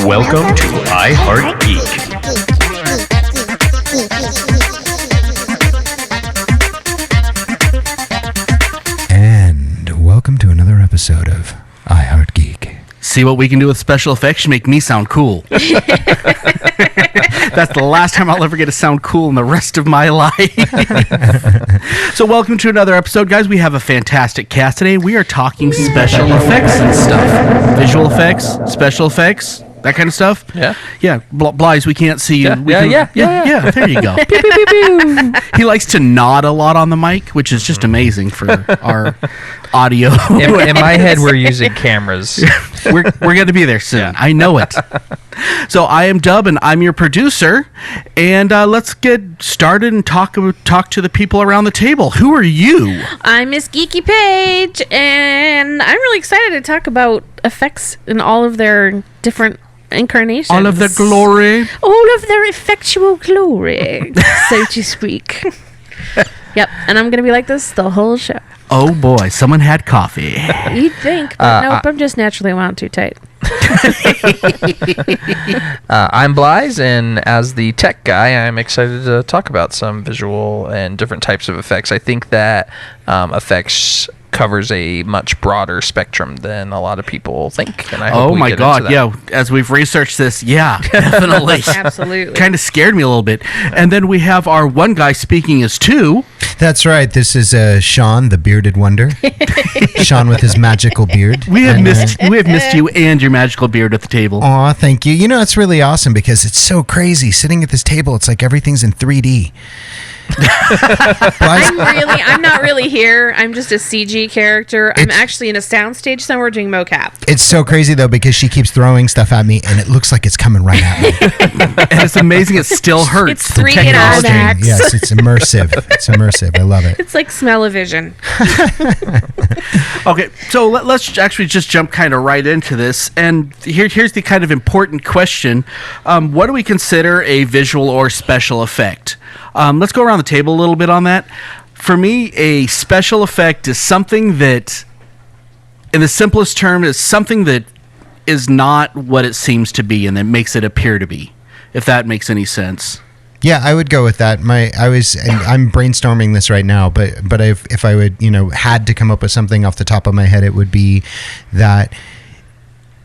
Welcome to I Heart Geek. And welcome to another episode of I Heart Geek. See what we can do with special effects? You make me sound cool. That's the last time I'll ever get to sound cool in the rest of my life. So welcome to another episode, guys. We have a fantastic cast today. We are talking special effects and stuff. Visual effects, special effects, that kind of stuff. Yeah. Yeah. Blythe, we can't see you. Yeah. There you go. Pew, pew, pew, pew. He likes to nod a lot on the mic, which is just amazing for our audio. In my head, we're using cameras. We're going to be there soon. Yeah. I know it. So I am Dub, and I'm your producer. And let's get started and talk to the people around the table. Who are you? I'm Miss Geeky Paige, and I'm really excited to talk about effects in all of their different incarnations. All of the glory. All of their effectual glory, so to speak. Yep, and I'm going to be like this the whole show. Oh boy, someone had coffee. You'd think, but nope, I'm just naturally wound too tight. I'm Blythe, and as the tech guy, I'm excited to talk about some visual and different types of effects. I think that effects covers a much broader spectrum than a lot of people think. And I hope we get into that. Yeah. As we've researched this, yeah, definitely. Absolutely. Kind of scared me a little bit. And then we have our one guy speaking as two. That's right. This is Sean, the bearded wonder. Sean with his magical beard. We have missed you and your magical beard at the table. Aw, thank you. You know, it's really awesome because it's so crazy. Sitting at this table, it's like everything's in 3D. I'm not really here. I'm just a CG character. I'm actually in a soundstage somewhere doing mocap. It's so crazy though because she keeps throwing stuff at me and it looks like it's coming right at me. And it's amazing. It still hurts. It's 3D in IMAX. Yes, it's immersive. It's immersive. I love it. It's like smell-o-vision. Okay, so let's actually just jump kind of right into this. And here's the kind of important question. What do we consider a visual or special effect? Let's go around the table a little bit on that. For me, a special effect is something that, in the simplest term, is something that is not what it seems to be and that makes it appear to be, if that makes any sense. Yeah, I would go with that. I'm brainstorming this right now, but if I would, had to come up with something off the top of my head, it would be that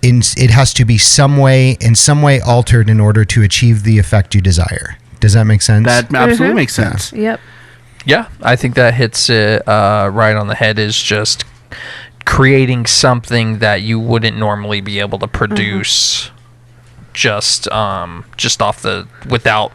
it has to be in some way altered in order to achieve the effect you desire. Does that make sense? That absolutely makes sense. Yep. Yeah, I think that hits it right on the head. Is just creating something that you wouldn't normally be able to produce just off without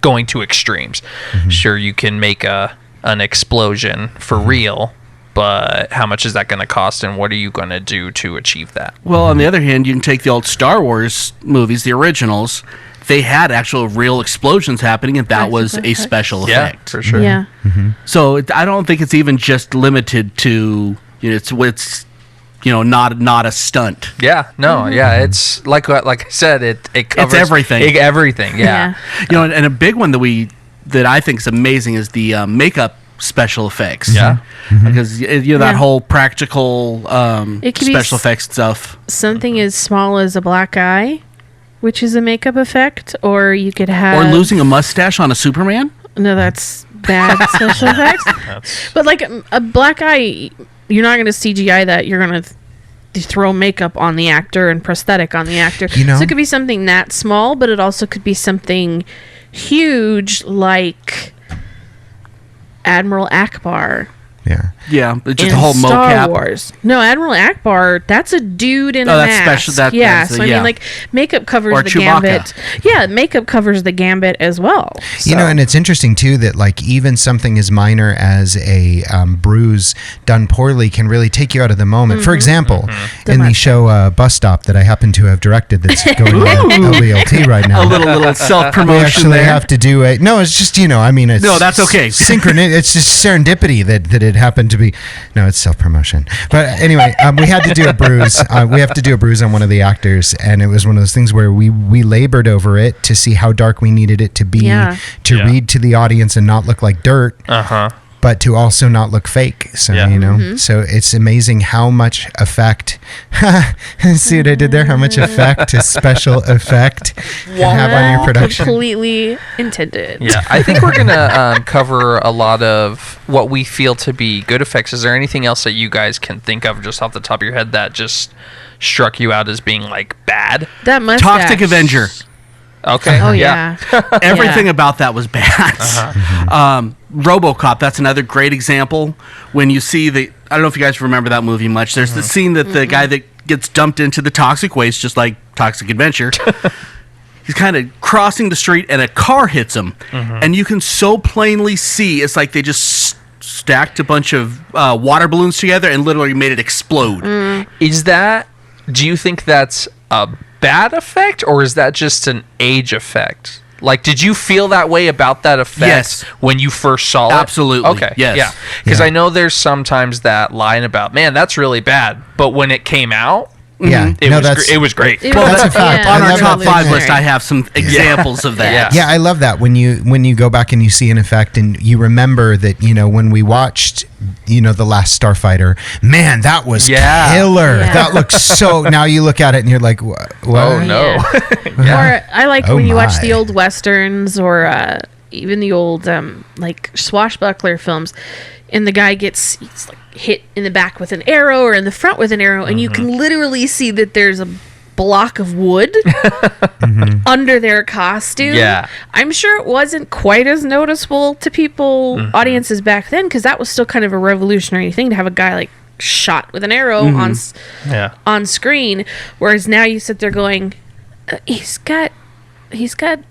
going to extremes. Mm-hmm. Sure, you can make an explosion for real, but how much is that going to cost, and what are you going to do to achieve that? Well, on the other hand, you can take the old Star Wars movies, the originals. They had actual real explosions happening, and that was a special effect. Yeah, for sure. Yeah. Mm-hmm. So I don't think it's even just limited to it's not a stunt. Yeah, no, yeah, it's like I said, it covers It's everything. Everything, yeah. And a big one that I think is amazing is the makeup special effects. Yeah. Mm-hmm. Because that whole practical special effects stuff. Something as small as a black eye, which is a makeup effect, or you could have... Or losing a mustache on a Superman? No, that's bad special effects. But like a black eye, you're not going to CGI that. You're going to throw makeup on the actor and prosthetic on the actor. So it could be something that small, but it also could be something huge like Admiral Akbar. Yeah, it's just a whole Star mocap. Wars. No, Admiral Akbar, that's a dude in a that's mask. special. I mean, like, makeup covers the gambit. Yeah, makeup covers the gambit as well. So. And it's interesting too that like even something as minor as a bruise done poorly can really take you out of the moment. For example, in the show Bus Stop that I happen to have directed, that's going on LVLT right now. A little self-promotion. We actually have to do a it's just it's no, that's okay. It's just serendipity that it happened to be. No, it's self-promotion. But anyway, we had to do a bruise. We have to do a bruise on one of the actors, and it was one of those things where we labored over it to see how dark we needed it to be to read to the audience and not look like dirt. but to also not look fake. So, Yeah. you know, so it's amazing how much effect, see what I did there? How much effect, a special effect can have on your production. Completely intended. Yeah, I think we're gonna cover a lot of what we feel to be good effects. Is there anything else that you guys can think of just off the top of your head that just struck you out as being like bad? That mustache. Toxic Avenger. Okay. Oh yeah. Everything about that was bad. RoboCop, that's another great example. When you see I don't know if you guys remember that movie much. There's the scene that the guy that gets dumped into the toxic waste, just like Toxic Adventure, he's kind of crossing the street and a car hits him. And you can so plainly see it's like they just stacked a bunch of water balloons together and literally made it explode. Do you think that's a bad effect, or is that just an age effect? Like, did you feel that way about that effect Yes. when you first saw it? Absolutely. Okay. Yes. Yeah. Because I know there's sometimes that line about, man, that's really bad. But when it came out, Yeah, it was great. That's a fact. On I our love top that. 5 list, I have some examples of that. Yeah, I love that when you go back and you see an effect and you remember that, you know, when we watched, you know, The Last Starfighter, man, that was killer. Yeah. That looks so. Now you look at it and you're like, what? Oh no. Or I like Oh when you watch my. the old westerns or even the old like swashbuckler films, and the guy gets like hit in the back with an arrow or in the front with an arrow, and you can literally see that there's a block of wood under their costume. Yeah. I'm sure it wasn't quite as noticeable to people, audiences back then, because that was still kind of a revolutionary thing to have a guy like shot with an arrow on screen, whereas now you sit there going, he's got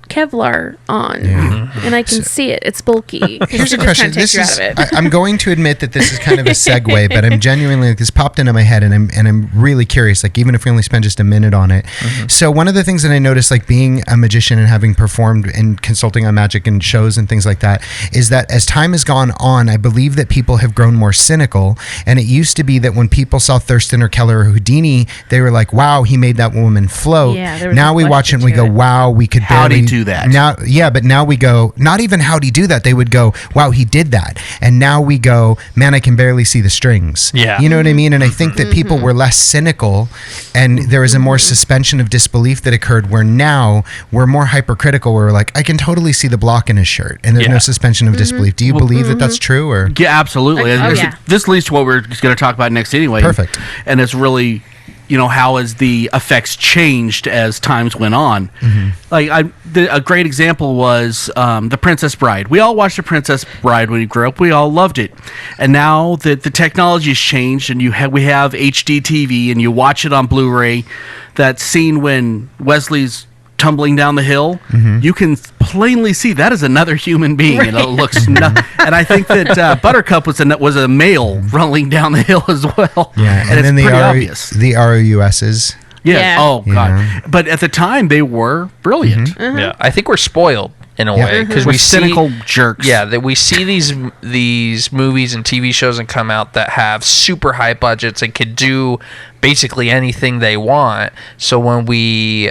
Kevlar on, and I can see it. It's bulky. Here's a It just question. kinda takes you out of it. I'm going to admit that this is kind of a segue, but I'm genuinely like, this popped into my head, and I'm really curious. Like, even if we only spend just a minute on it. So one of the things that I noticed, like being a magician and having performed and consulting on magic and shows and things like that, is that as time has gone on, I believe that people have grown more cynical. And it used to be that when people saw Thurston or Keller or Houdini, they were like, "Wow, he made that woman float." Yeah, there was now no we watch it and we question go, to it. "Wow, we could How'd he barely do that?" Now, yeah, but now we go, not even how'd he do that? They would go, "Wow, he did that." And now we go, "Man, I can barely see the strings." Yeah. You know what I mean? And I think that people were less cynical, and there was a more suspension of disbelief that occurred, where now we're more hypercritical, where we're like, "I can totally see the block in his shirt." And there's no suspension of disbelief. Do you believe that that's true? Or Yeah, absolutely. Yeah. This leads to what we're going to talk about next anyway. Perfect. And it's really, you know, how has the effects changed as times went on. Like a great example was The Princess Bride. We all watched The Princess Bride when we grew up. We all loved it. And now that the technology's changed and we have HD TV and you watch it on Blu-ray, that scene when Wesley's tumbling down the hill, you can plainly see that is another human being, and it looks and I think that Buttercup was a male rolling down the hill as well. yeah, and it's then pretty obvious. the ROUSs. Yeah. Oh You god. know? But at the time they were brilliant. Yeah. I think we're spoiled in a Yeah. way because We're we cynical see jerks. Yeah, that we see these movies and TV shows and come out that have super high budgets and could do basically anything they want. So when we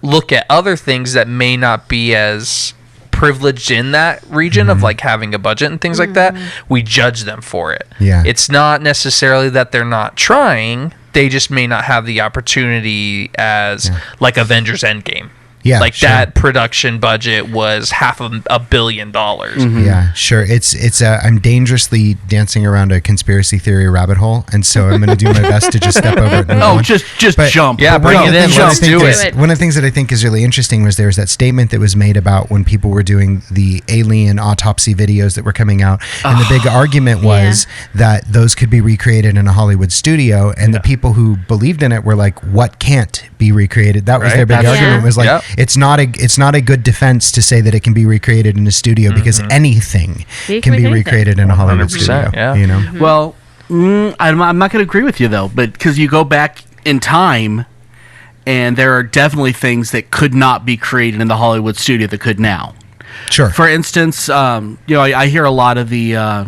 look at other things that may not be as privileged in that region of like having a budget and things like that, we judge them for it. Yeah. It's not necessarily that they're not trying, they just may not have the opportunity as like Avengers Endgame. Yeah, like sure. that production budget was $500 million. Yeah, sure. It's I'm dangerously dancing around a conspiracy theory rabbit hole, and so I'm going to do my best to just step over it. And move Oh, on. just But- jump. Yeah, bring it in. Let's do it. One of the things that I think is really interesting was there was that statement that was made about when people were doing the alien autopsy videos that were coming out, and the big argument was that those could be recreated in a Hollywood studio, and the people who believed in it were like, "What can't be recreated?" That was Right. their big That's argument. true. Was like, Yep. it's not a good defense to say that it can be recreated in a studio because anything It can can be make anything. recreated in a Hollywood 100%, studio. yeah. You know. Well, I'm not going to agree with you though, but because you go back in time, and there are definitely things that could not be created in the Hollywood studio that could now. Sure. For instance, you know, I hear a lot of the.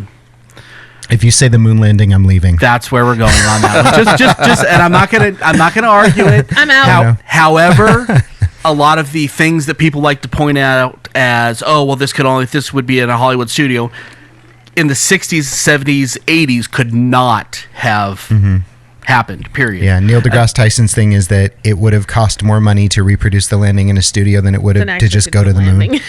If you say the moon landing, I'm leaving. That's where we're going on that one. Just, and I'm not gonna argue it. I'm out. However, a lot of the things that people like to point out as, oh, well, this would be in a Hollywood studio. in the 60s, 70s, 80s could not have happened, period. Yeah, Neil deGrasse Tyson's thing is that it would have cost more money to reproduce the landing in a studio than it would have to just go to the moon.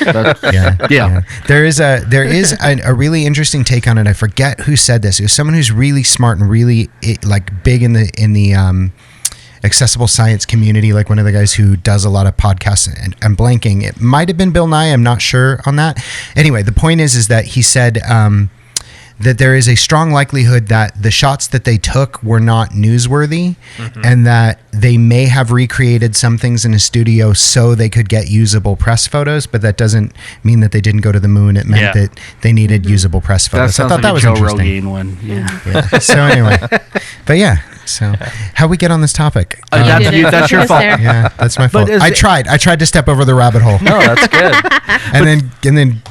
Yeah. There is a really interesting take on it. I forget who said this. It was someone who's really smart and really big in the accessible science community, like one of the guys who does a lot of podcasts, and I'm blanking. It might have been Bill Nye. I'm not sure on that. Anyway, the point is that he said that there is a strong likelihood that the shots that they took were not newsworthy, and that they may have recreated some things in a studio so they could get usable press photos, but that doesn't mean that they didn't go to the moon. It meant that they needed usable press photos. I thought that was Joe interesting. Rogan one. So anyway, but yeah. So, how we get on this topic? That's your fault. Yeah, that's my fault. I tried to step over the rabbit hole. No, that's good. and then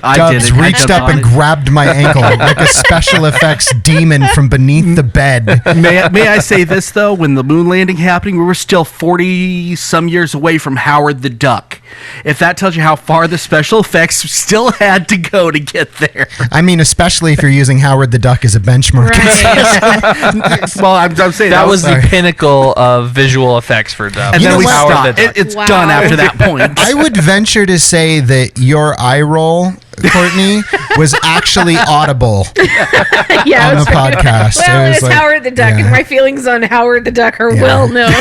Dubs reached up and grabbed my ankle like a special effects demon from beneath the bed. May I say this though? When the moon landing happening, we were still 40 some years away from Howard the Duck. If that tells you how far the special effects still had to go to get there. I mean, especially if you're using Howard the Duck as a benchmark. Right. Well, I'm saying that was the pinnacle of visual effects for Dub. And then we stopped. It's done after that point. I would venture to say that your eye roll, Courtney, was actually audible on the podcast. Well, it's Howard the Duck, and my feelings on Howard the Duck are well known.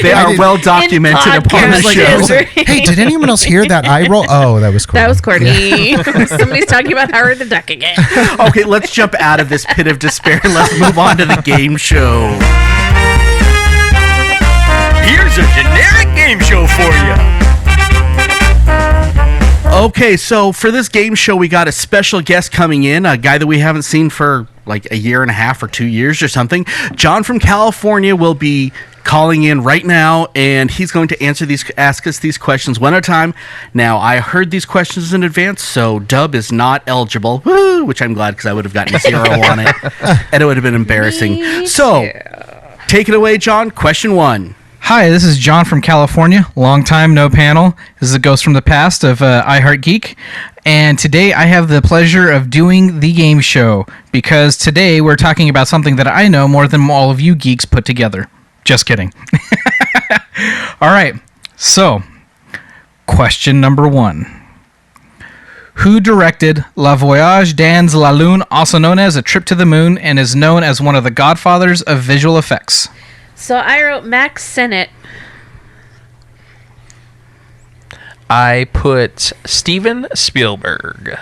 They are well documented upon the show. Hey, did anyone else hear that eye roll? Oh, that was Courtney. That was Courtney. Somebody's talking about Howard the Duck again. Okay, let's jump out of this pit of despair and let's move on to the game show. Here's a generic game show for you. Okay, so for this game show, we got a special guest coming in, a guy that we haven't seen for like a year and a half or 2 years or something. John from California will be calling in right now, and he's going to ask us these questions one at a time. Now, I heard these questions in advance, so Dub is not eligible, which I'm glad because I would have gotten a 0 on it, and it would have been embarrassing. So, take it away, John. Question 1. Hi, this is John from California. Long time, no panel. This is a ghost from the past of I Heart Geek. And today I have the pleasure of doing the game show because today we're talking about something that I know more than all of you geeks put together. Just kidding. All right, so question number 1. Who directed La Voyage dans la Lune, also known as A Trip to the Moon, and is known as one of the godfathers of visual effects? So I wrote Max Sennett. I put Steven Spielberg.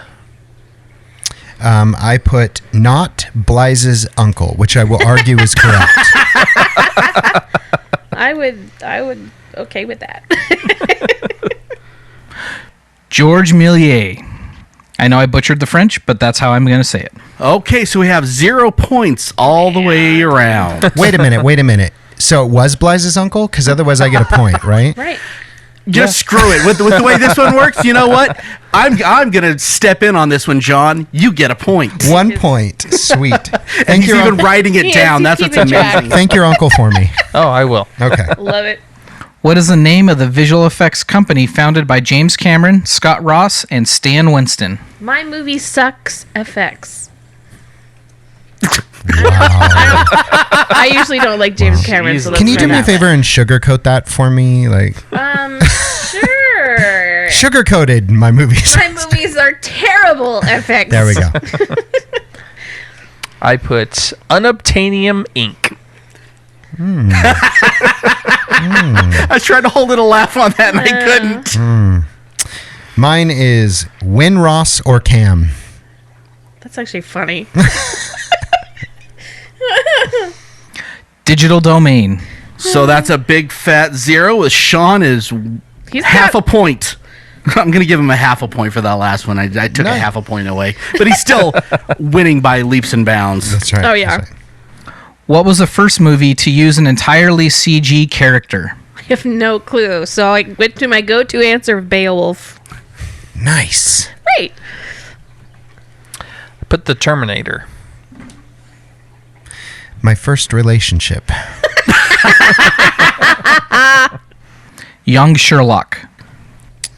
I put not Blythe's uncle, which I will argue is correct. I would okay with that. George Méliès. I know I butchered the French, but that's how I'm going to say it. Okay, so we have 0 points all the way around. Wait a minute. So it was Blythe's uncle? Because otherwise I get a point, right? Right. Just screw it. With the way this one works, you know what? I'm going to step in on this one, John. You get a point. 1 point. Sweet. And he's even writing it down. That's what's amazing. Thank your uncle for me. Oh, I will. Okay. Love it. What is the name of the visual effects company founded by James Cameron, Scott Ross, and Stan Winston? My movie sucks effects. Wow. I usually don't like James Cameron. So Can you do me a favor and sugarcoat that for me? Sure. Sugar-coated my movies. My movies are terrible effects. There we go. I put Unobtainium Inc. I was trying to hold in a laugh on that, and I couldn't. Mine is Win Ross or Cam. That's actually funny. Digital Domain. So that's a big fat 0. With Sean is He's half a point. I'm going to give him a half a point for that last one. I took a half a point away. But he's still winning by leaps and bounds. That's right. Oh, yeah. That's right. What was the first movie to use an entirely CG character? I have no clue. So I went to my go-to answer of Beowulf. Nice. Right. I put The Terminator. My first relationship. Young Sherlock.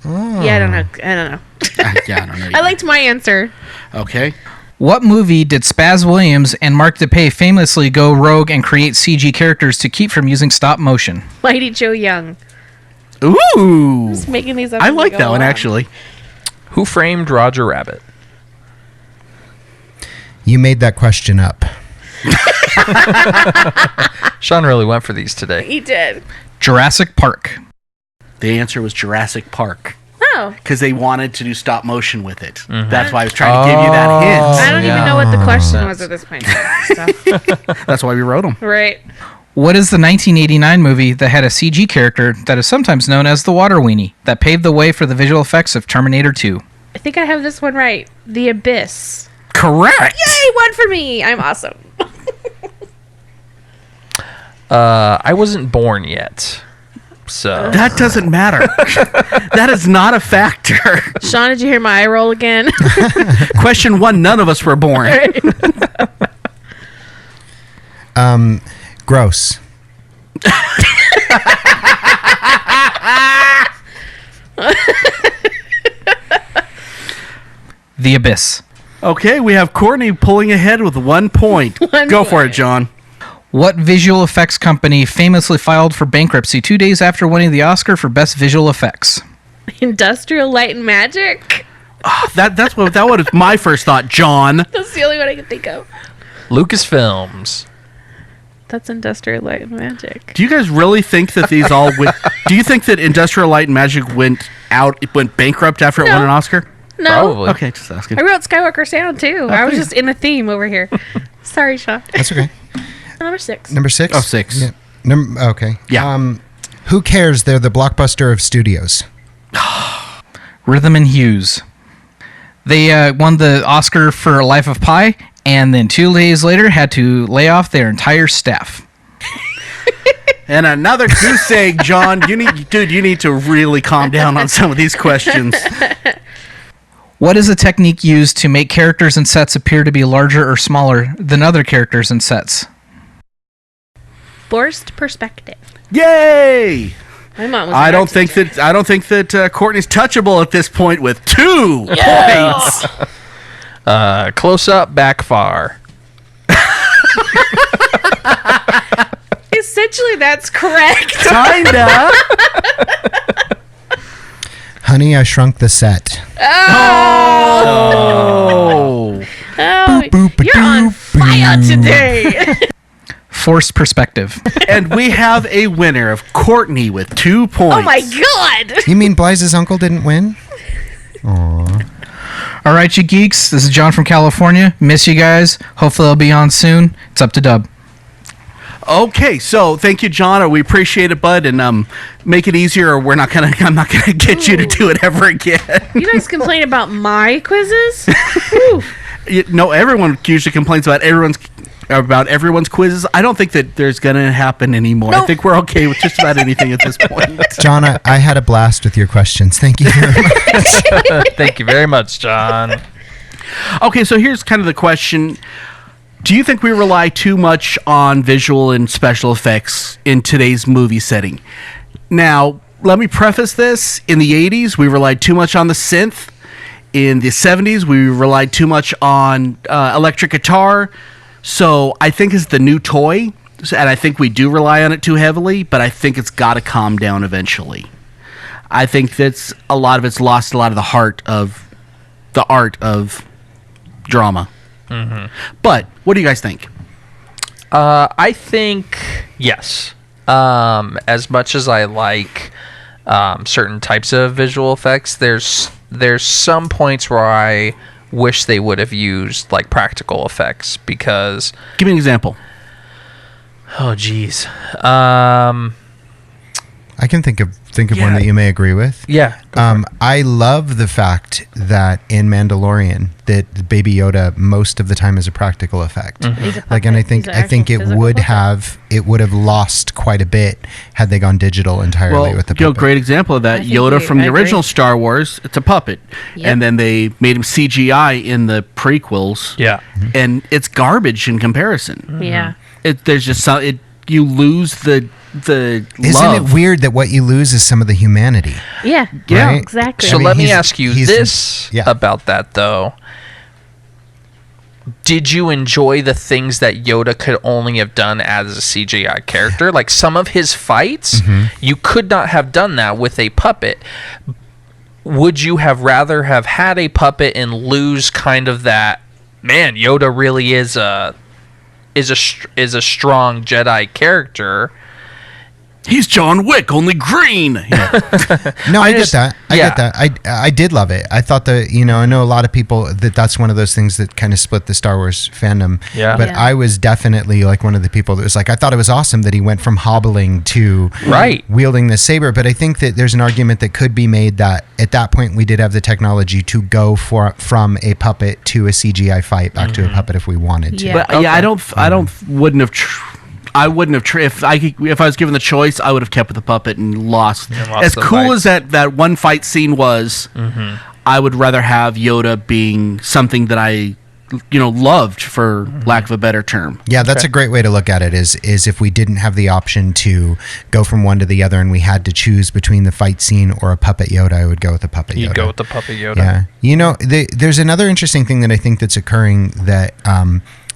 Yeah, I don't know. Yeah, I don't know. I liked my answer. Okay. What movie did Spaz Williams and Mark DePay famously go rogue and create CG characters to keep from using stop motion? Mighty Joe Young. Ooh. Just making these up. I as we like go that one, along. actually. Who framed Roger Rabbit? You made that question up. Sean really went for these today. He did. Jurassic Park. The answer was Jurassic Park. Oh. Because they wanted to do stop motion with it. That's why I was trying to give you that hint. I don't even know what the question was at this point. So. That's why we wrote them. Right. What is the 1989 movie that had a CG character that is sometimes known as the Water Weenie that paved the way for the visual effects of Terminator 2? I think I have this one right. The Abyss. Correct. Yay, one for me. I'm awesome. I wasn't born yet. So That doesn't matter. That is not a factor. Sean, did you hear my eye roll again? Question 1, none of us were born. Gross. The Abyss. Okay, we have Courtney pulling ahead with 1 point. Go for it, John. What visual effects company famously filed for bankruptcy 2 days after winning the Oscar for Best Visual Effects? Industrial Light and Magic. That was my first thought, John. That's the only one I can think of. Lucasfilms. That's Industrial Light and Magic. Do you guys really think that these all went... Do you think that Industrial Light and Magic went bankrupt after it won an Oscar? No. Probably. Okay, just asking. I wrote Skywalker Sound too. I was just in a theme over here. Sorry, Sean. That's okay. Number 6. Number 6? Oh, 6. Yeah. Okay. Yeah. Who cares? They're the blockbuster of studios. Rhythm and Hughes. They won the Oscar for Life of Pi, and then 2 days later had to lay off their entire staff. And another goose egg, John. You need to really calm down on some of these questions. What is a technique used to make characters and sets appear to be larger or smaller than other characters and sets? Forced perspective. Yay! My mom was I don't think that Courtney's touchable at this point with 2 points. Close up, back far. Essentially, that's correct. Kinda. Honey, I Shrunk the Set. Oh. Oh, you're on fire today. Forced perspective. And we have a winner of Courtney with 2 points. Oh my god. You mean Blythe's uncle didn't win? Aww. All right, you geeks. This is John from California. Miss you guys. Hopefully I'll be on soon. It's up to Dub. Okay, so thank you, John. We appreciate it, bud, and make it easier, or I'm not gonna get you to do it ever again. You guys complain about my quizzes? No, everyone usually complains about everyone's quizzes. I don't think that there's gonna happen anymore. No. I think we're okay with just about anything at this point. John, I had a blast with your questions. Thank you very much. Thank you very much, John. Okay, so here's kind of the question. Do you think we rely too much on visual and special effects in today's movie setting? Now, let me preface this. In the 80s, we relied too much on the synth. In the 70s, we relied too much on electric guitar. So I think it's the new toy, and I think we do rely on it too heavily, but I think it's got to calm down eventually. I think that's a lot of it's lost a lot of the art of drama. Mm-hmm. But what do you guys think? I think yes. As much as I like certain types of visual effects, there's some points where I wish they would have used like practical effects because. Give me an example. Oh, geez. I can think of one that you may agree with. Yeah. I love the fact that in Mandalorian that Baby Yoda most of the time is a practical effect. Mm-hmm. Like, and I think it would have lost quite a bit had they gone digital entirely with the puppet. Great example of that. Yoda from the original Star Wars, it's a puppet, and then they made him CGI in the prequels. Yeah. And it's garbage in comparison. Yeah. There's just you lose the Isn't love. it weird that what you lose is some of the humanity? Yeah. Right? Exactly. So I mean, let me he's- ask you he's- this yeah. about that, though. did you enjoy the things that Yoda could only have done as a CGI character? Like some of his fights, you could not have done that with a puppet. Would you have rather have had a puppet and lose kind of that, man, Yoda really is a strong Jedi character? He's John Wick, only green. No, I get that. I get that. I did love it. I thought that, I know a lot of people that's one of those things that kind of split the Star Wars fandom. Yeah. But I was definitely like one of the people that was like, I thought it was awesome that he went from hobbling to wielding the saber. But I think that there's an argument that could be made that at that point we did have the technology to go from a puppet to a CGI fight back to a puppet if we wanted to. But I wouldn't have if I was given the choice, I would have kept with the puppet and lost. As cool as that one fight scene was, I would rather have Yoda being something that I loved, for lack of a better term. Yeah, that's a great way to look at it, is if we didn't have the option to go from one to the other and we had to choose between the fight scene or a puppet Yoda, I would go with the puppet Yoda. You'd go with the puppet Yoda. Yeah. There's another interesting thing that I think that's occurring that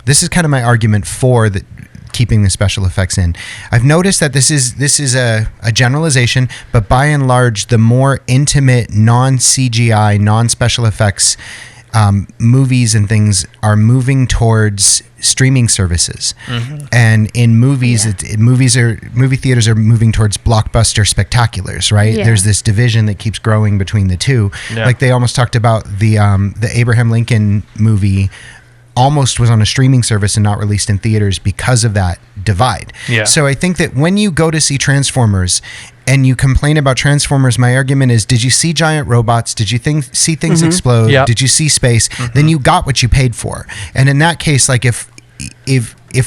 this is kind of my argument for that, keeping the special effects in. I've noticed that this is a generalization, but by and large, the more intimate, non-CGI, non-special effects movies and things are moving towards streaming services. And in movies, movie theaters are moving towards blockbuster spectaculars, right? Yeah. There's this division that keeps growing between the two. Yeah. Like they almost talked about the Abraham Lincoln movie almost was on a streaming service and not released in theaters because of that divide. Yeah. So I think that when you go to see Transformers and you complain about Transformers, my argument is, did you see giant robots? Did you see things explode? Yep. Did you see space? Then you got what you paid for. And in that case, like if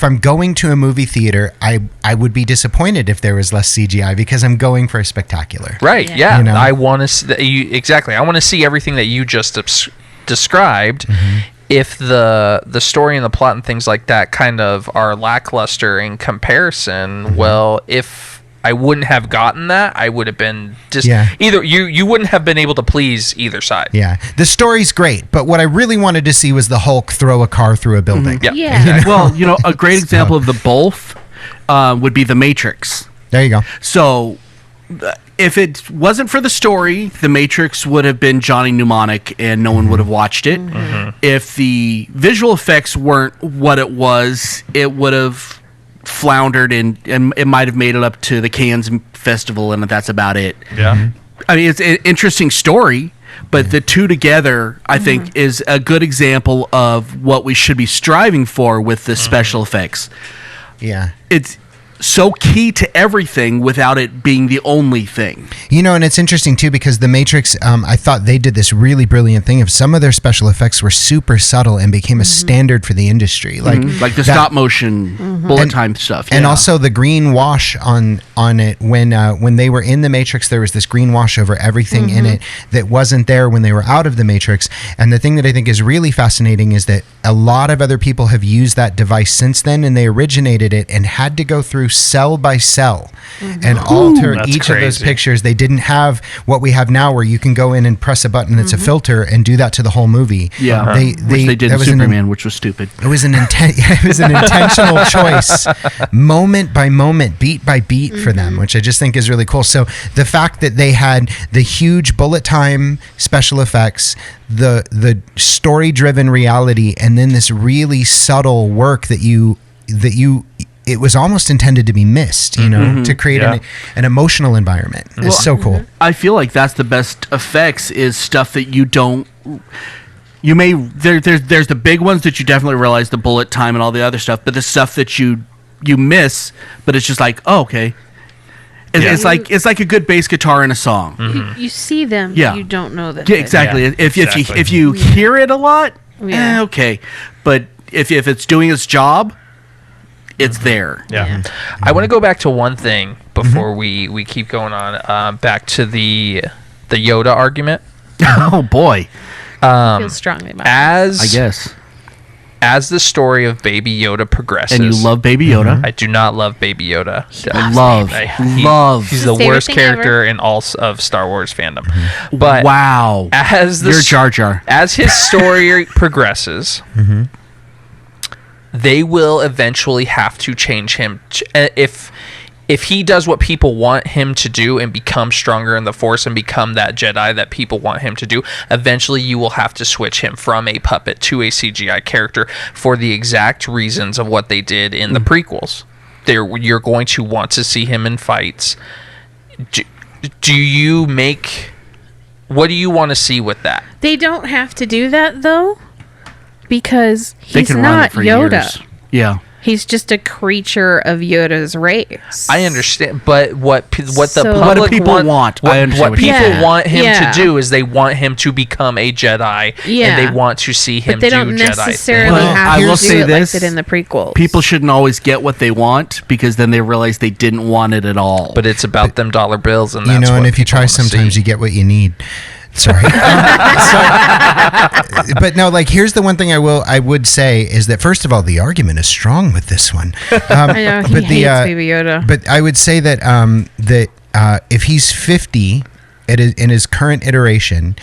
I'm going to a movie theater, I would be disappointed if there was less CGI because I'm going for a spectacular. Right. Yeah. Yeah. I want to exactly. I want to see everything that you just described. If the story and the plot and things like that kind of are lackluster in comparison, well, if I wouldn't have gotten that, I would have been either you wouldn't have been able to please either side. Yeah, the story's great, but what I really wanted to see was the Hulk throw a car through a building. Yeah. Well, a great example of the both would be The Matrix. There you go. So, if it wasn't for the story, The Matrix would have been Johnny Mnemonic and no one would have watched it. If the visual effects weren't what it would have floundered and it might have made it up to the Cannes Festival and that's about it. Yeah. I mean, it's an interesting story, but the two together, I think, is a good example of what we should be striving for with the special effects. Yeah. It's so key to everything without it being the only thing. And it's interesting too because The Matrix, I thought they did this really brilliant thing of some of their special effects were super subtle and became a standard for the industry. Like the stop motion bullet time stuff. And also the green wash on it when they were in The Matrix, there was this green wash over everything in it that wasn't there when they were out of The Matrix. And the thing that I think is really fascinating is that a lot of other people have used that device since then, and they originated it and had to go through cell by cell and alter each of those pictures. They didn't have what we have now where you can go in and press a button that's a filter and do that to the whole movie. Yeah. Which they did in Superman, which was stupid. It was an intentional choice, moment by moment, beat by beat for them, which I just think is really cool. So the fact that they had the huge bullet time special effects, the story driven reality, and then this really subtle work that it was almost intended to be missed, to create an emotional environment. It's so cool. I feel like that's the best effects is stuff that there's the big ones that you definitely realize, the bullet time and all the other stuff, but the stuff that you miss, but it's just like, oh, okay. It's like a good bass guitar in a song. You see them, Yeah. you don't know that. Yeah, exactly. Yeah, If you hear it a lot, okay. But if it's doing its job, it's there. Yeah. I want to go back to one thing before we keep going on. Back to the Yoda argument. Oh boy. I feel strongly about I guess. As the story of Baby Yoda progresses, and you love Baby Yoda. I do not love Baby Yoda. Love. He's the worst character in all of Star Wars fandom. But wow, you're Jar Jar. As his story progresses, they will eventually have to change him. If he does what people want him to do and become stronger in the Force and become that Jedi that people want him to do, eventually you will have to switch him from a puppet to a CGI character for the exact reasons of what they did in the prequels. You're going to want to see him in fights. What do you want to see with that? They don't have to do that, though, because They he's can run not it for Yoda. years. Yeah. He's just a creature of Yoda's race. I understand, but what the So- public What do people want? I understand What what you're people saying. want him Yeah. to do is they want him to become a Jedi, Yeah. and they want to see him But they do don't Jedi necessarily things. Well, have I to will do say it this. like they did in the prequels. People shouldn't always get what they want because then they realize they didn't want it at all. But it's about them dollar bills, and that's You know, what and if you people try, wanna sometimes see. you get what you need. Sorry. But no, like, here's the one thing I would say is that, first of all, the argument is strong with this one. I know he hates Baby Yoda. But I would say that if he's 50 in his current iteration,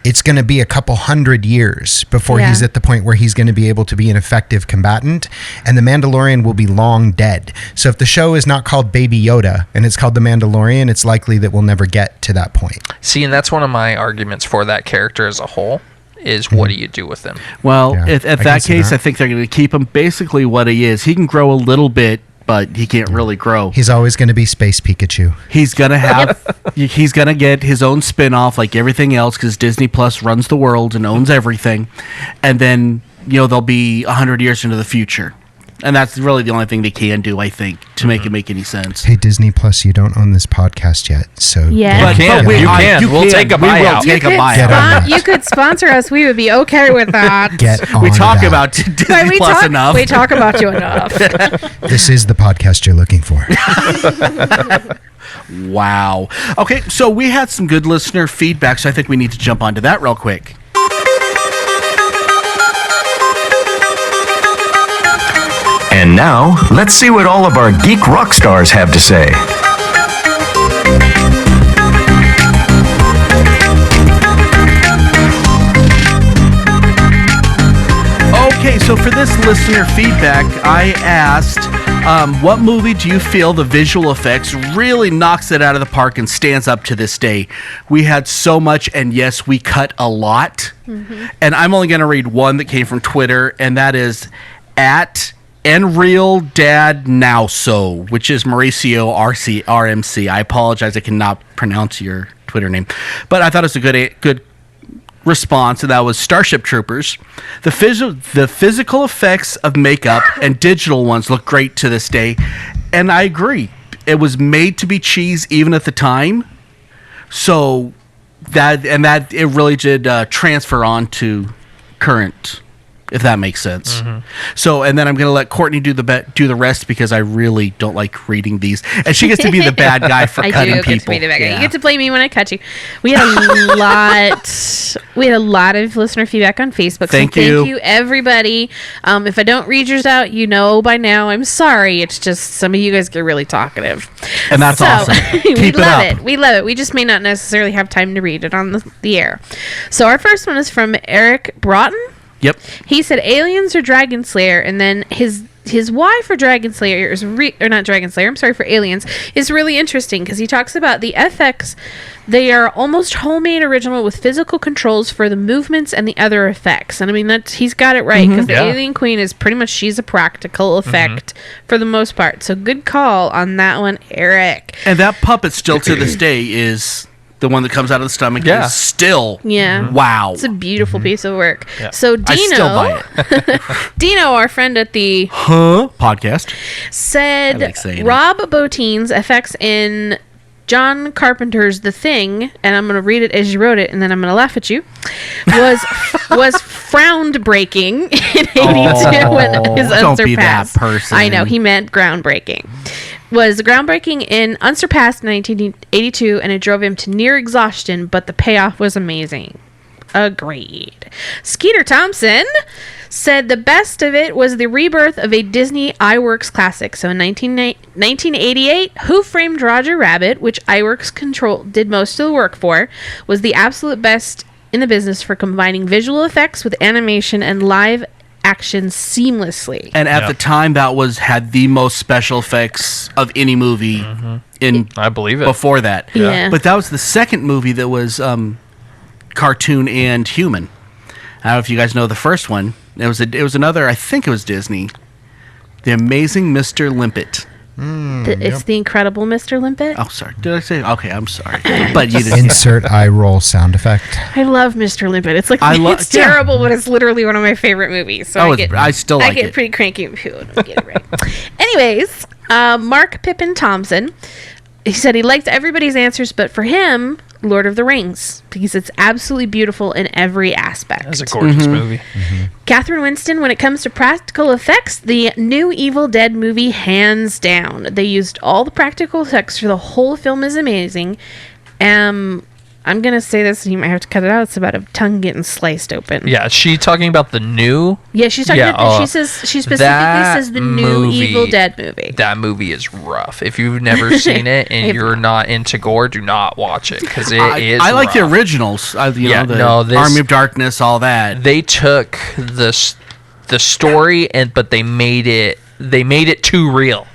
it's going to be a couple hundred years before he's at the point where he's going to be able to be an effective combatant, and the Mandalorian will be long dead. So if the show is not called Baby Yoda and it's called The Mandalorian, it's likely that we'll never get to that point. See, and that's one of my arguments for that character as a whole, is what do you do with him? Well, Yeah, at I that can see case, that. I think they're going to keep him basically what he is. He can grow a little bit, but he can't really grow. He's always going to be Space Pikachu. He's gonna he's gonna get his own spin-off like everything else because Disney Plus runs the world and owns everything, and then they'll be 100 years into the future, and that's really the only thing they can do, I think, to make it make any sense. Hey, Disney Plus, you don't own this podcast yet, so Yeah. You can. we- You I- can. you We'll can. take a We will buyout. take a could buyout. Get on that. You could sponsor us. We would be okay with that. get on We talk that. about Disney But Plus enough. We talk about you enough. This is the podcast you're looking for. Wow. Okay, so we had some good listener feedback, so I think we need to jump onto that real quick. And now, let's see what all of our geek rock stars have to say. Okay, so for this listener feedback, I asked, what movie do you feel the visual effects really knocks it out of the park and stands up to this day? We had so much, and yes, we cut a lot. And I'm only going to read one that came from Twitter, and that is at Enreal Dad Now So, which is Mauricio RMC. I apologize, I cannot pronounce your Twitter name, but I thought it was a good response, and that was Starship Troopers. The physical effects of makeup and digital ones look great to this day, and I agree. It was made to be cheese even at the time, so that it really did transfer on to current, if that makes sense. So, and then I'm going to let Courtney do the rest because I really don't like reading these, and she gets to be the bad guy for I cutting do people. get to be the bad guy. Yeah. You get to blame me when I cut you. We had a lot. We had a lot of listener feedback on Facebook. Thank so you. Thank you, everybody. If I don't read yours out, you know by now. I'm sorry. It's just some of you guys get really talkative, And that's awesome. we Keep it love up. it. We love it. We just may not necessarily have time to read it on the air. So our first one is from Eric Broughton. Yep. He said aliens or Dragon Slayer, and then his why for Dragon Slayer is or not Dragon Slayer. I'm sorry, for aliens is really interesting because he talks about the FX. They are almost homemade original with physical controls for the movements and the other effects. And I mean he's got it right because the Alien Queen is pretty much she's a practical effect for the most part. So good call on that one, Eric. And that puppet still to this day is the one that comes out of the stomach. Yeah. Is still Yeah. wow. It's a beautiful piece of work. Yeah. So Dino, I still buy it. Dino, our friend at the Podcast. I said like saying Rob Bottin's effects in John Carpenter's The Thing, and I'm going to read it as you wrote it, and then I'm going to laugh at you, was frowned breaking in 82 when his Don't Unsurpassed. be that person. I know, he meant groundbreaking. Was groundbreaking in Unsurpassed in 1982, and it drove him to near exhaustion, but the payoff was amazing. Agreed. Skeeter Thompson said the best of it was the rebirth of a Disney iWorks classic. So in 1988, Who Framed Roger Rabbit, which iWorks did most of the work for, was the absolute best in the business for combining visual effects with animation and live action seamlessly. And at the time, that had the most special effects of any movie I believe it. before that. Yeah. But that was the second movie that was cartoon and human. I don't know if you guys know the first one. It was another, I think it was Disney. The Amazing Mr. Limpet. It's the Incredible Mr. Limpet. Oh, sorry. Did I say? Okay, I'm sorry. But you didn't. Insert eye roll sound effect. I love Mr. Limpet. It's like it's terrible, but it's literally one of my favorite movies. So I still like it. I get pretty cranky when people don't get it right. Anyways, Mark Pippin Thompson, he said he liked everybody's answers, but for him, Lord of the Rings, because it's absolutely beautiful in every aspect. It's a gorgeous movie. Catherine Winston, when it comes to practical effects, the new Evil Dead movie, hands down. They used all the practical effects for the whole film is amazing. I'm going to say this, and you might have to cut it out. It's about a tongue getting sliced open. Yeah, is she talking about the new? Yeah, she's talking about, she specifically says the new Evil Dead movie. That movie is rough. If you've never seen it and you're not into gore, do not watch it, because I like the originals. The Army of Darkness, all that. They took the story but they made it too real.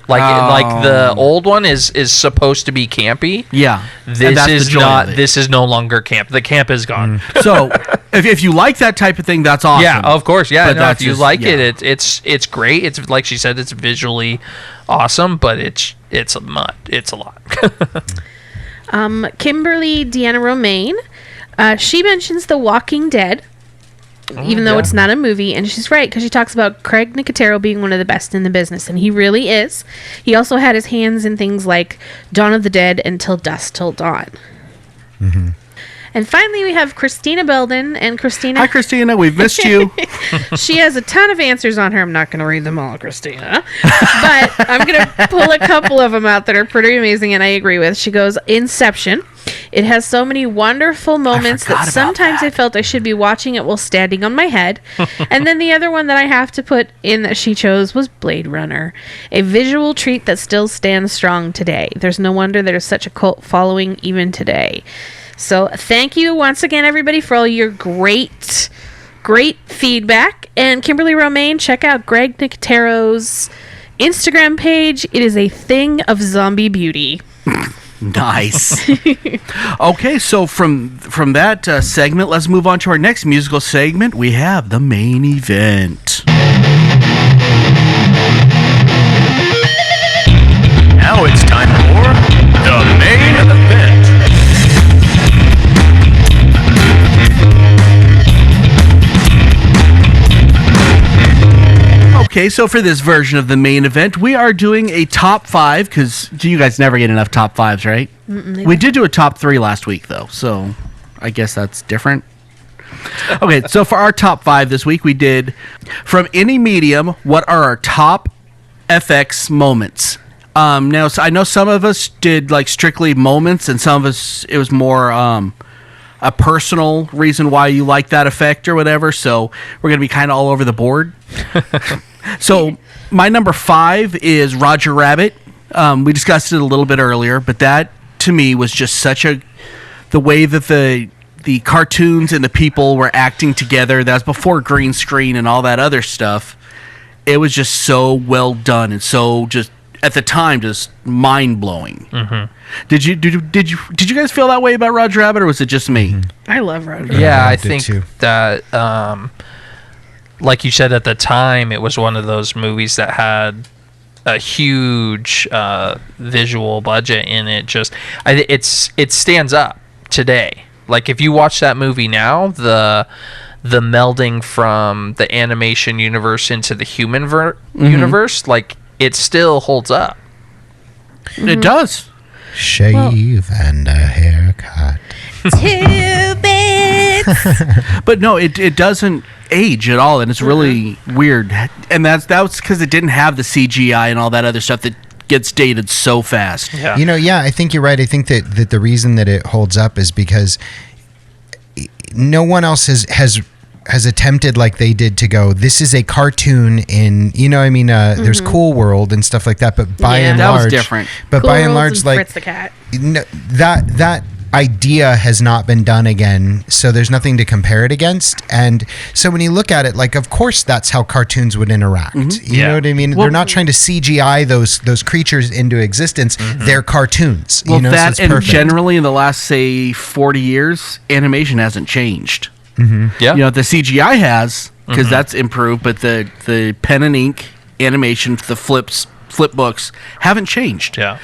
Like the old one is supposed to be campy. Yeah. This is not. This is no longer camp. The camp is gone. So if you like that type of thing, that's awesome. Yeah, of course. Yeah, But if you like it, it's great. It's like she said, it's visually awesome, but it's a mutt. It's a lot. Kimberly Deanna Romaine, she mentions The Walking Dead. Even though it's not a movie, and she's right, because she talks about Craig Nicotero being one of the best in the business, and he really is. He also had his hands in things like Dawn of the Dead and Till Dusk Till Dawn. And finally, we have Christina Belden, and Christina... Hi, Christina. We've missed you. She has a ton of answers on her. I'm not going to read them all, Christina. But I'm going to pull a couple of them out that are pretty amazing, and I agree with. She goes, Inception. It has so many wonderful moments that sometimes I felt I should be watching it while standing on my head. And then the other one that I have to put in that she chose was Blade Runner, a visual treat that still stands strong today. There's no wonder there's such a cult following even today. So thank you once again, everybody, for all your great feedback. And Kimberly Romaine, check out Greg Nicotero's Instagram page. It is a thing of zombie beauty. Nice. Okay, so from that segment, let's move on to our next musical segment. We have the main event. Now it's time for the main event. Okay, so for this version of the main event, we are doing a top 5, because you guys never get enough top 5s, right? We did do a top 3 last week, though, so I guess that's different. Okay, so for our top 5 this week, we did, from any medium, what are our top FX moments? Now, so I know some of us did, like, strictly moments, and some of us, it was more a personal reason why you like that effect or whatever, so we're going to be kind of all over the board. So my number 5 is Roger Rabbit. We discussed it a little bit earlier, but that to me was just the way that the cartoons and the people were acting together. That was before green screen and all that other stuff. It was just so well done and so just at the time just mind blowing. Did you guys feel that way about Roger Rabbit, or was it just me? I love Roger Rabbit. Yeah, I think that. Like you said, at the time, it was one of those movies that had a huge visual budget in it. It stands up today. Like if you watch that movie now, the melding from the animation universe into the human universe, like it still holds up. It does. Shave and a haircut. 2 bits. But no, it doesn't age at all, and it's really weird. And that was because it didn't have the CGI and all that other stuff that gets dated so fast. Yeah. I think you're right. I think that the reason that it holds up is because no one else has attempted like they did to go, this is a cartoon in, there's Cool World and stuff like that, but by and that large, was different. But Cool by and Worlds large, and like Fritz the Cat. that idea has not been done again, so there's nothing to compare it against. And so when you look at it, like, of course that's how cartoons would interact. You know what I mean? They're not trying to CGI those creatures into existence. They're cartoons. Well, you know, that so and perfect. generally in the last, say, 40 years, animation hasn't changed. Yeah. You know, the CGI has, because that's improved, but the pen and ink animation, the flip books haven't changed. Yeah.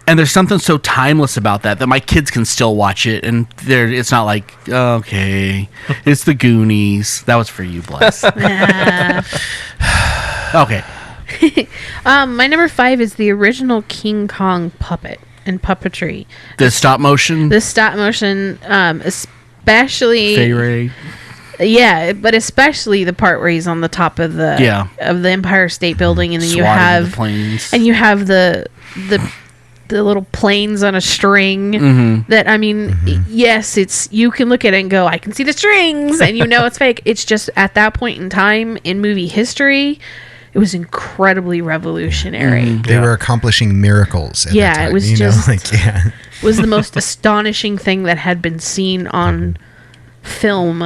And there's something so timeless about that my kids can still watch it, and it's not like, okay, it's the Goonies. That was for you, Bless. Okay. My number 5 is the original King Kong puppet and puppetry. The stop motion. The stop motion, especially Fay Ray. Yeah, but especially the part where he's on the top of the Empire State Building, and then you Swatting have the planes. and you have the little planes on a string. That, I mean, yes, you can look at it and go, I can see the strings, and you know it's fake. It's just at that point in time in movie history, it was incredibly revolutionary. They were accomplishing miracles at that time. It was you just know, like, was the most astonishing thing that had been seen on film